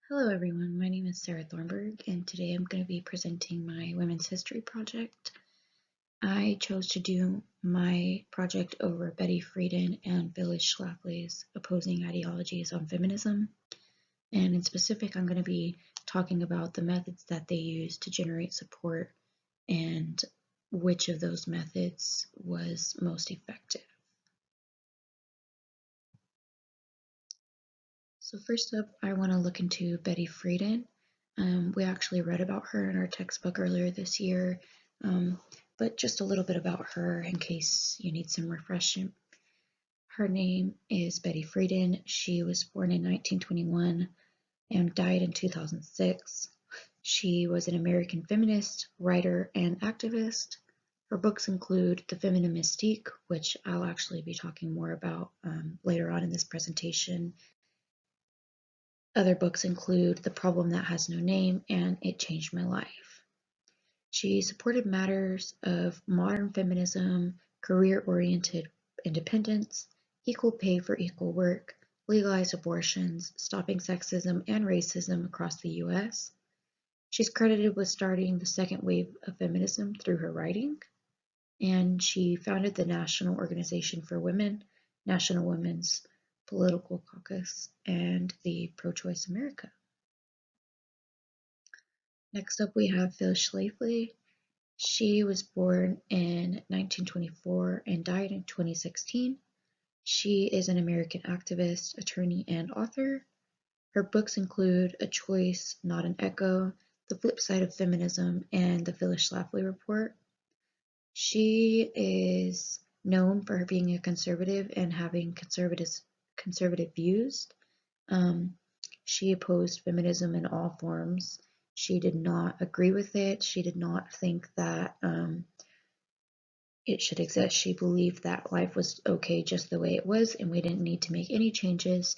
Hello everyone, my name is Sarah Thornburg and today I'm going to be presenting my Women's History project. I chose to do my project over Betty Friedan and Phyllis Schlafly's opposing ideologies on feminism, and in specific I'm going to be talking about the methods that they used to generate support and which of those methods was most effective. So first up, I want to look into Betty Friedan. We actually read about her in our textbook earlier this year, but just a little bit about her in case you need some refreshing. Her name is Betty Friedan. She was born in 1921 and died in 2006. She was an American feminist, writer, and activist. Her books include The Feminine Mystique, which I'll actually be talking more about later on in this presentation. Other books include The Problem That Has No Name and It Changed My Life. She supported matters of modern feminism, career-oriented independence, equal pay for equal work, legalized abortions, stopping sexism and racism across the US. She's credited with starting the second wave of feminism through her writing, and she founded the National Organization for Women, National Women's Political Caucus, and the Pro-Choice America. Next up, we have Phyllis Schlafly. She was born in 1924 and died in 2016. She is an American activist, attorney, and author. Her books include A Choice, Not an Echo, The Flip Side of Feminism, and The Phyllis Schlafly Report. She is known for being a conservative and having conservative views. She opposed feminism in all forms. She did not agree with it. She did not think that it should exist. She believed that life was okay just the way it was and we didn't need to make any changes.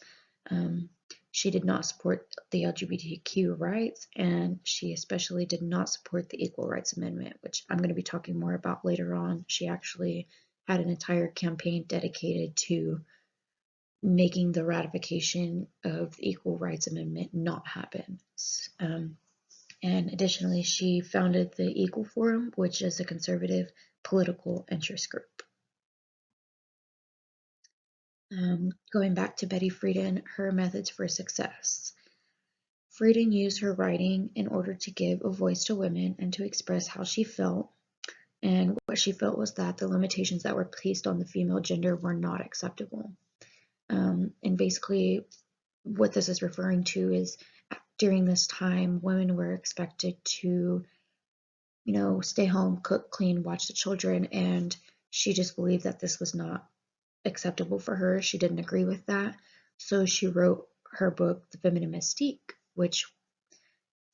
She did not support the LGBTQ rights, and she especially did not support the Equal Rights Amendment, which I'm going to be talking more about later on. She actually had an entire campaign dedicated to making the ratification of the Equal Rights Amendment not happen. And additionally, she founded the Equal Forum, which is a conservative political interest group. Going back to Betty Friedan, her methods for success. Friedan used her writing in order to give a voice to women and to express how she felt. And what she felt was that the limitations that were placed on the female gender were not acceptable. And basically, what this is referring to is during this time, women were expected to, stay home, cook, clean, watch the children, and she just believed that this was not acceptable for her. She didn't agree with that. So she wrote her book, The Feminine Mystique, which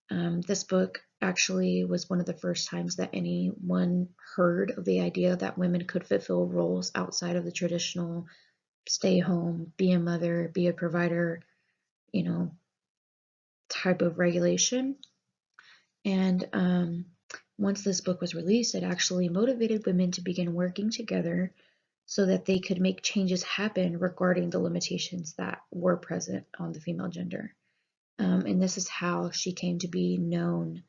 this book actually was one of the first times that anyone heard of the idea that women could fulfill roles outside of the traditional stay home, be a mother, be a provider, type of regulation. And once this book was released, it actually motivated women to begin working together so that they could make changes happen regarding the limitations that were present on the female gender. And this is how she came to be known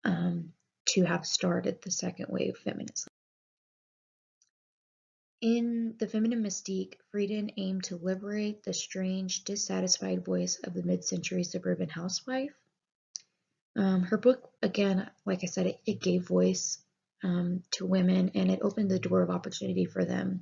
to have started the second wave feminism. In The Feminine Mystique, Friedan aimed to liberate the strange, dissatisfied voice of the mid-century suburban housewife. Her book, again, like I said, it gave voice to women, and it opened the door of opportunity for them.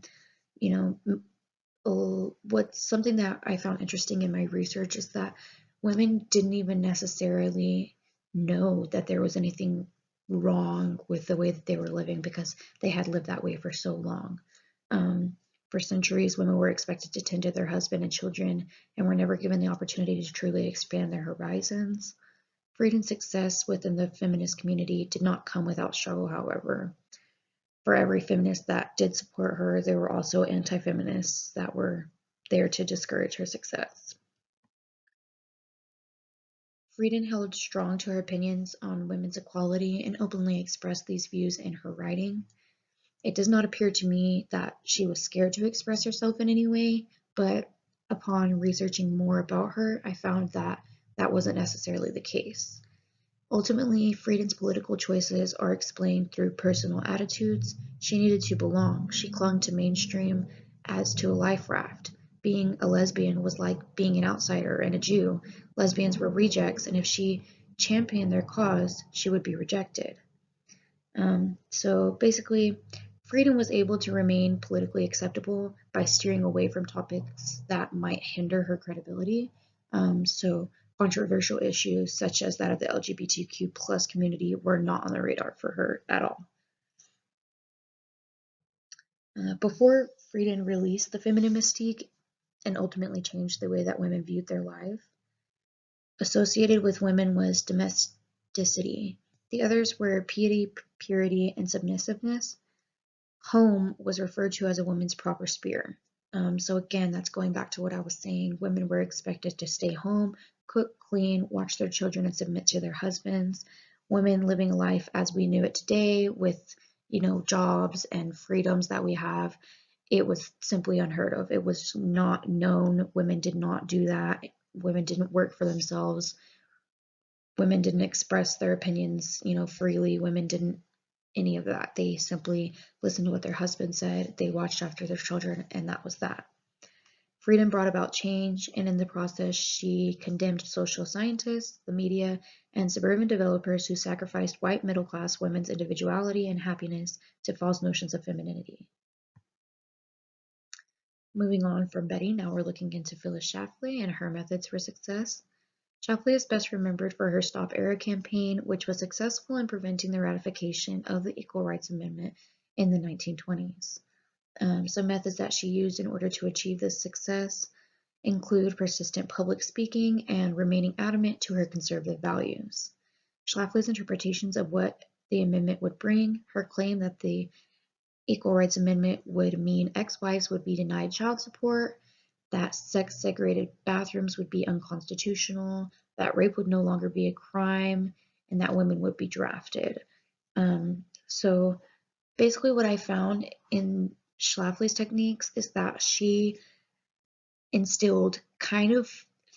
What's something that I found interesting in my research is that women didn't even necessarily know that there was anything wrong with the way that they were living because they had lived that way for so long. For centuries, women were expected to tend to their husband and children and were never given the opportunity to truly expand their horizons. Friedan's success within the feminist community did not come without struggle, however. For every feminist that did support her, there were also anti-feminists that were there to discourage her success. Friedan held strong to her opinions on women's equality and openly expressed these views in her writing. It does not appear to me that she was scared to express herself in any way, but upon researching more about her, I found that that wasn't necessarily the case. Ultimately, Friedan's political choices are explained through personal attitudes. She needed to belong. She clung to mainstream as to a life raft. Being a lesbian was like being an outsider and a Jew. Lesbians were rejects, and if she championed their cause, she would be rejected. So basically, Friedan was able to remain politically acceptable by steering away from topics that might hinder her credibility. So controversial issues such as that of the LGBTQ plus community were not on the radar for her at all. Before Friedan released the feminine mystique and ultimately changed the way that women viewed their life, associated with women was domesticity. The others were piety, purity, and submissiveness. Home was referred to as a woman's proper sphere. So again, that's going back to what I was saying. Women were expected to stay home, cook, clean, watch their children, and submit to their husbands. Women living a life as we knew it today with, jobs and freedoms that we have, it was simply unheard of. It was not known. Women did not do that. Women didn't work for themselves. Women didn't express their opinions, freely. Women didn't any of that. They simply listened to what their husband said, they watched after their children, and that was that. Friedan brought about change, and in the process, she condemned social scientists, the media, and suburban developers who sacrificed white middle class women's individuality and happiness to false notions of femininity. Moving on from Betty, now we're looking into Phyllis Schlafly and her methods for success. Schlafly is best remembered for her Stop Era campaign, which was successful in preventing the ratification of the Equal Rights Amendment in the 1920s. Some methods that she used in order to achieve this success include persistent public speaking and remaining adamant to her conservative values. Schlafly's interpretations of what the amendment would bring, her claim that the Equal Rights Amendment would mean ex-wives would be denied child support, that sex-segregated bathrooms would be unconstitutional, that rape would no longer be a crime, and that women would be drafted. So basically what I found in Schlafly's techniques is that she instilled kind of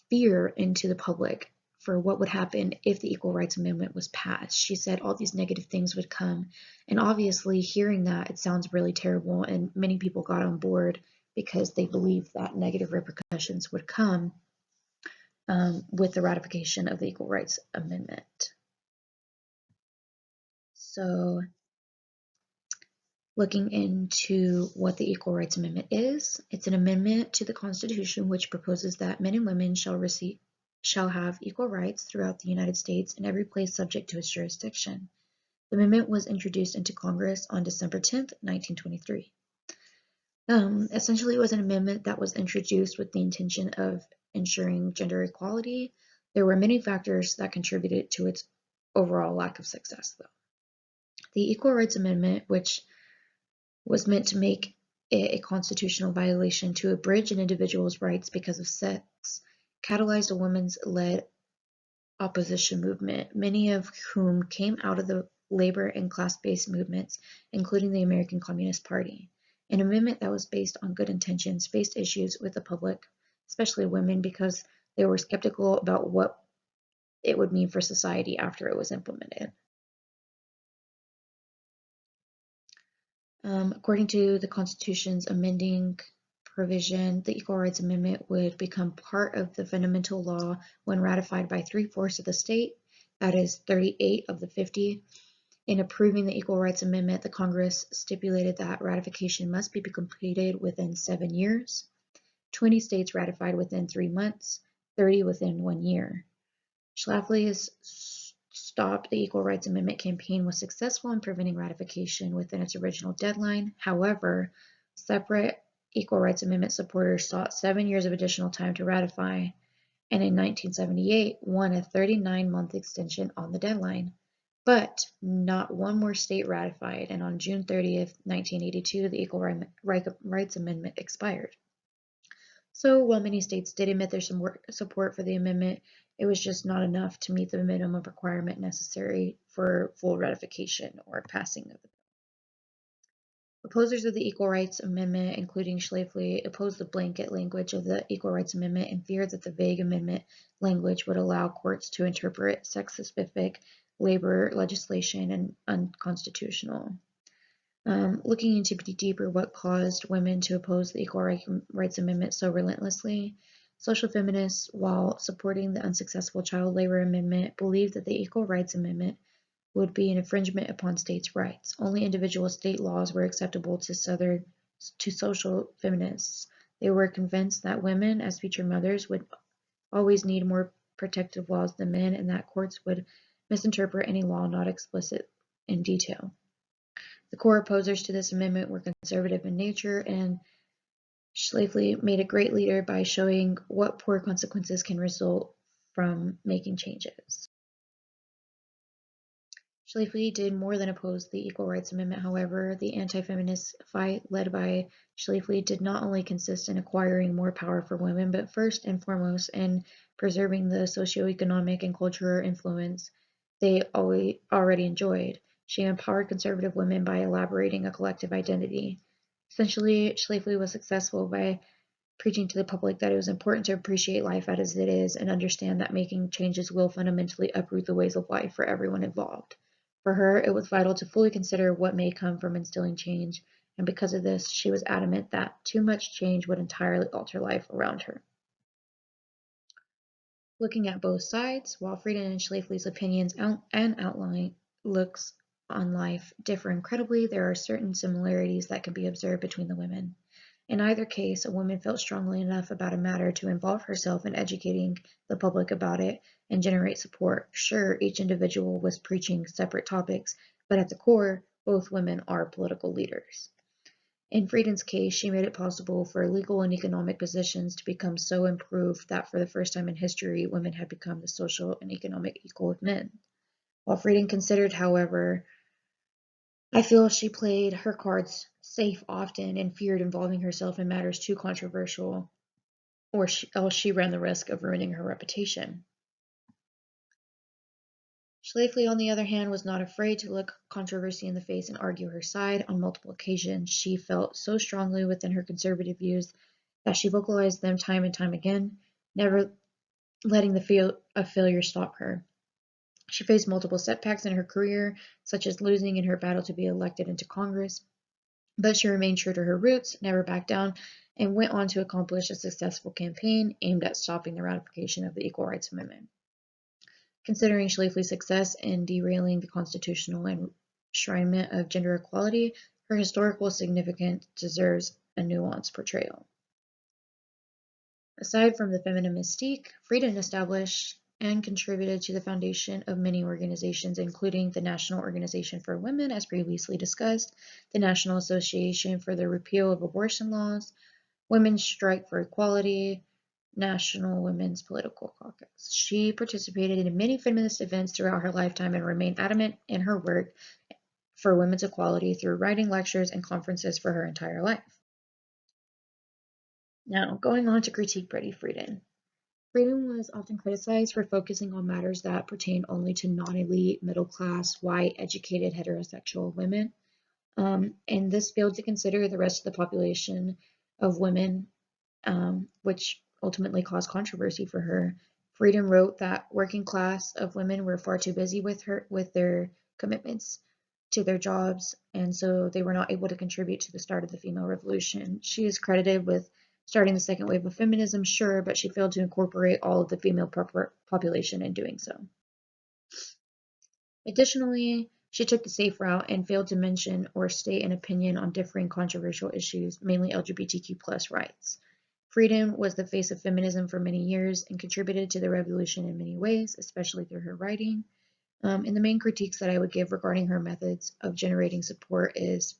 fear into the public for what would happen if the Equal Rights Amendment was passed. She said all these negative things would come, and obviously hearing that, it sounds really terrible, and many people got on board because they believed that negative repercussions would come with the ratification of the Equal Rights Amendment. So looking into what the Equal Rights Amendment is, it's an amendment to the Constitution which proposes that men and women shall have equal rights throughout the United States in every place subject to its jurisdiction. The amendment was introduced into Congress on December 10th, 1923. Essentially, it was an amendment that was introduced with the intention of ensuring gender equality. There were many factors that contributed to its overall lack of success, though. The Equal Rights Amendment, which was meant to make it a constitutional violation to abridge an individual's rights because of sex, catalyzed a women's led opposition movement, many of whom came out of the labor and class-based movements, including the American Communist Party. An amendment that was based on good intentions faced issues with the public, especially women, because they were skeptical about what it would mean for society after it was implemented. According to the Constitution's amending provision, the Equal Rights Amendment would become part of the fundamental law when ratified by 3/4 of the state, that is 38 of the 50. In approving the Equal Rights Amendment, the Congress stipulated that ratification must be completed within 7 years. 20 states ratified within 3 months, 30 within 1 year. Schlafly's Stop the Equal Rights Amendment campaign was successful in preventing ratification within its original deadline. However, separate Equal Rights Amendment supporters sought 7 years of additional time to ratify, and in 1978 won a 39-month extension on the deadline. But not one more state ratified, and on June 30th, 1982, the Equal Rights Amendment expired. So while many states did admit their support for the amendment, it was just not enough to meet the minimum requirement necessary for full ratification or passing of the bill. Opposers of the Equal Rights Amendment, including Schlafly, opposed the blanket language of the Equal Rights Amendment and feared that the vague amendment language would allow courts to interpret sex-specific labor legislation as unconstitutional. Looking into deeper what caused women to oppose the Equal Rights Amendment so relentlessly, social feminists, while supporting the unsuccessful child labor amendment, believed that the Equal Rights Amendment would be an infringement upon states' rights. Only individual state laws were acceptable to social feminists. They were convinced that women, as future mothers, would always need more protective laws than men, and that courts would misinterpret any law not explicit in detail. The core opposers to this amendment were conservative in nature, and Schlafly made a great leader by showing what poor consequences can result from making changes. Schlafly did more than oppose the Equal Rights Amendment, however. The anti-feminist fight led by Schlafly did not only consist in acquiring more power for women, but first and foremost in preserving the socioeconomic and cultural influence they already enjoyed. She empowered conservative women by elaborating a collective identity. Essentially, Schlafly was successful by preaching to the public that it was important to appreciate life as it is and understand that making changes will fundamentally uproot the ways of life for everyone involved. For her, it was vital to fully consider what may come from instilling change, and because of this, she was adamant that too much change would entirely alter life around her. Looking at both sides, while Friedan and Schlafly's opinions and outlooks on life differ incredibly, there are certain similarities that can be observed between the women. In either case, a woman felt strongly enough about a matter to involve herself in educating the public about it and generate support. Sure, each individual was preaching separate topics, but at the core, both women are political leaders. In Friedan's case, she made it possible for legal and economic positions to become so improved that for the first time in history, women had become the social and economic equal of men. While Friedan considered, however, I feel she played her cards safe often and feared involving herself in matters too controversial, or else she ran the risk of ruining her reputation. Schlafly, on the other hand, was not afraid to look controversy in the face and argue her side. On multiple occasions, she felt so strongly within her conservative views that she vocalized them time and time again, never letting the fear of failure stop her. She faced multiple setbacks in her career, such as losing in her battle to be elected into Congress, but she remained true to her roots, never backed down, and went on to accomplish a successful campaign aimed at stopping the ratification of the Equal Rights Amendment. Considering Schlafly's success in derailing the constitutional enshrinement of gender equality, her historical significance deserves a nuanced portrayal. Aside from the feminine mystique, Friedan established and contributed to the foundation of many organizations, including the National Organization for Women, as previously discussed, the National Association for the Repeal of Abortion Laws, Women's Strike for Equality, National Women's Political Caucus. She participated in many feminist events throughout her lifetime and remained adamant in her work for women's equality through writing lectures and conferences for her entire life. Now, going on to critique Betty Friedan. Friedan was often criticized for focusing on matters that pertain only to non-elite, middle-class, white, educated, heterosexual women, and this failed to consider the rest of the population of women, which ultimately caused controversy for her. Friedan wrote that working class of women were far too busy with their commitments to their jobs, and so they were not able to contribute to the start of the female revolution. She is credited with starting the second wave of feminism, sure, but she failed to incorporate all of the female population in doing so. Additionally, she took the safe route and failed to mention or state an opinion on differing controversial issues, mainly LGBTQ+ rights. Friedan was the face of feminism for many years and contributed to the revolution in many ways, especially through her writing. And the main critiques that I would give regarding her methods of generating support is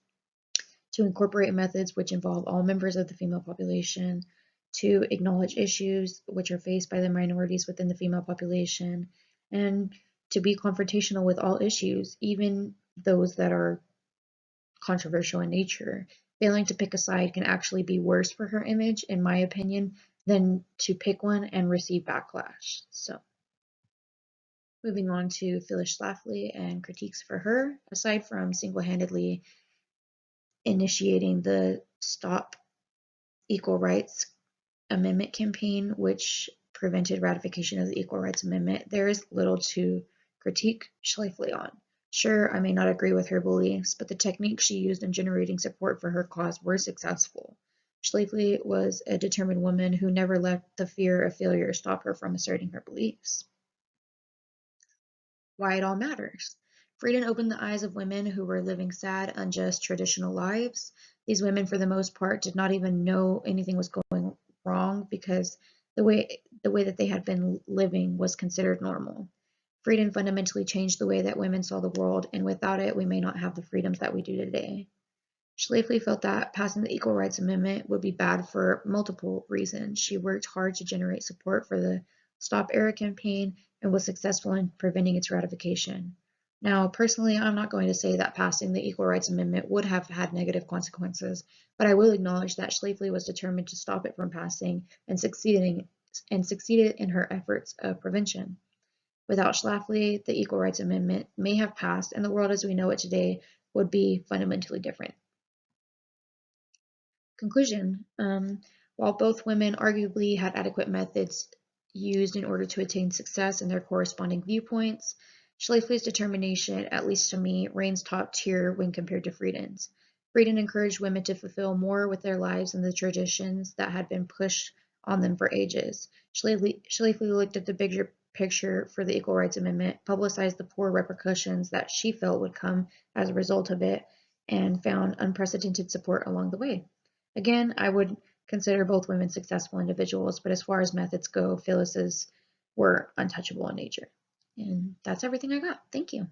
to incorporate methods which involve all members of the female population, to acknowledge issues which are faced by the minorities within the female population, and to be confrontational with all issues, even those that are controversial in nature. Failing to pick a side can actually be worse for her image, in my opinion, than to pick one and receive backlash. So, moving on to Phyllis Schlafly and critiques for her. Aside from single-handedly initiating the Stop Equal Rights Amendment campaign, which prevented ratification of the Equal Rights Amendment, there is little to critique Schlafly on. Sure, I may not agree with her beliefs, but the techniques she used in generating support for her cause were successful. Schlafly was a determined woman who never let the fear of failure stop her from asserting her beliefs. Why it all matters. Friedan opened the eyes of women who were living sad, unjust, traditional lives. These women, for the most part, did not even know anything was going wrong because the way that they had been living was considered normal. Friedan fundamentally changed the way that women saw the world, and without it, we may not have the freedoms that we do today. Schlafly felt that passing the Equal Rights Amendment would be bad for multiple reasons. She worked hard to generate support for the Stop Era campaign and was successful in preventing its ratification. Now, personally, I'm not going to say that passing the Equal Rights Amendment would have had negative consequences, but I will acknowledge that Schlafly was determined to stop it from passing and succeeded in her efforts of prevention. Without Schlafly, the Equal Rights Amendment may have passed, and the world as we know it today would be fundamentally different. Conclusion. While both women arguably had adequate methods used in order to attain success in their corresponding viewpoints, Schlafly's determination, at least to me, reigns top tier when compared to Friedan's. Friedan encouraged women to fulfill more with their lives than the traditions that had been pushed on them for ages. Schlafly looked at the bigger picture for the Equal Rights Amendment, publicized the poor repercussions that she felt would come as a result of it, and found unprecedented support along the way. Again, I would consider both women successful individuals, but as far as methods go, Phyllis's were untouchable in nature. And that's everything I got. Thank you.